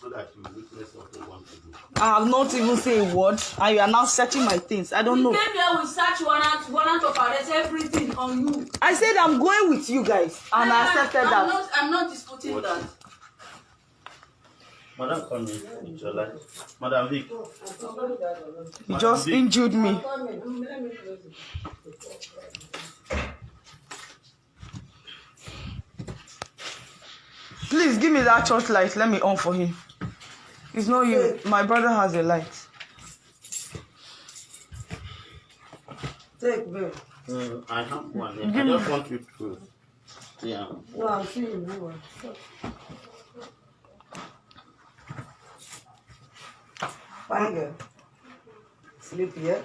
so that you witness what you want to do. I have not even said a word, and you are now searching my things. I don't know. We came here with search warrant of arrest, everything on you. I said I'm going with you guys, and I accepted that. I'm not disputing that. Madam, come in with your life. Madam Vic. You just injured me. Please give me that church light. Let me on for him. It's not you. My brother has a light. Take me. I have one. I just want you to. Yeah. No, I'm seeing you. Fine girl. Sleep here.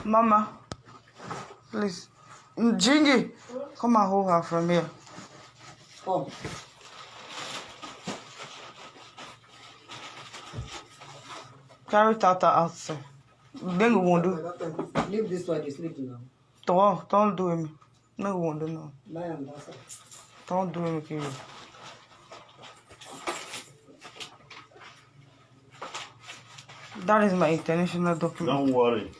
Mama, please. Jingy, come and hold her from here. Come. Carry Tata outside. Then we won't do. Leave this one, you sleep now. Don't do me. No, we won't do no. Lie on that side. Don't do me, Kiri. That is my international document. Don't worry.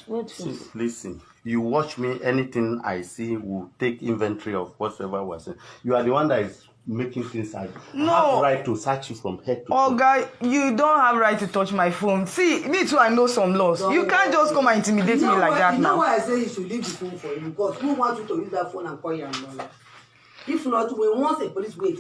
What? Listen. You watch me, anything I see will take inventory of whatever was said. You are the one that is making things happen. No. I have the right to search you from head to toe. Oh, guy, you don't have right to touch my phone. See, me too, I know some laws. You can't just come and intimidate me like that now. You know now. why I say you should leave the phone for you? Because who wants you to use that phone and call your lawyer? If not, when once a police wait,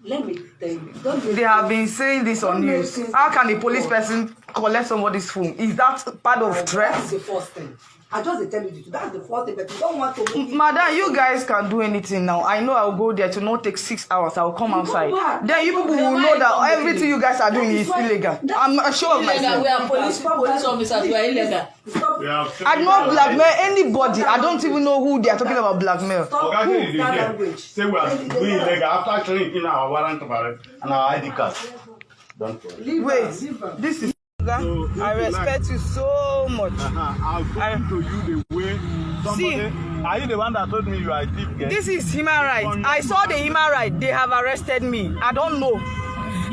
let me tell you. They have been saying this on news. How can a police person collect somebody's phone? Is that part of threat? That's the first thing. I just tell you, that's the first thing, but you don't want to make it. Madam, you guys can do anything now. I know I'll go there to not take 6 hours. I'll come outside. Then you people will know that everything you guys are doing is illegal. I'm sure of myself. We are police officers. We are illegal. I don't blackmail anybody. I don't even know who they are talking about blackmail. Stop Okay, that language. say we are doing illegal after showing in our warrant of arrest and our ID card. Don't worry. Leave Wait, her, leave her. this is. I respect you so much. I'll talk to you the way somebody. Are you the one that told me you are a thief? Girl? This is human rights. I saw the human right. They have arrested me. I don't know.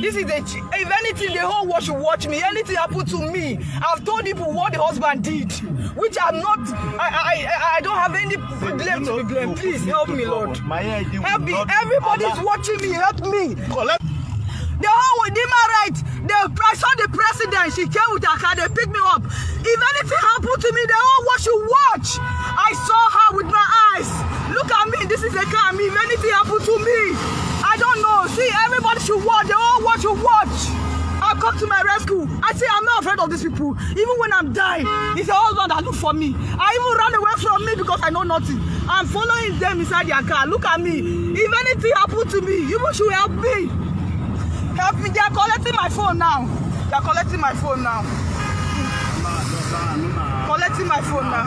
This is if anything, the whole world should watch me. Anything happened to me, I've told people what the husband did, which I'm not. I don't have any blame to be blamed. Please help me, Lord. Help me. Everybody's watching me. Help me. The whole with human rights. I saw the president. She came with her car. They picked me up. If anything happened to me, the whole world should watch. I saw her with my eyes. Look at me. This is a car. If anything happened to me, I don't know. See, everybody should watch. The whole world should watch. I'll come to my rescue. I say I'm not afraid of these people. Even when I'm dying, it's a husband that look for me. I even ran away from me because I know nothing. I'm following them inside their car. Look at me. If anything happened to me, you should help me. Help me. They are collecting my phone now. They are collecting my phone now. Collecting my phone now.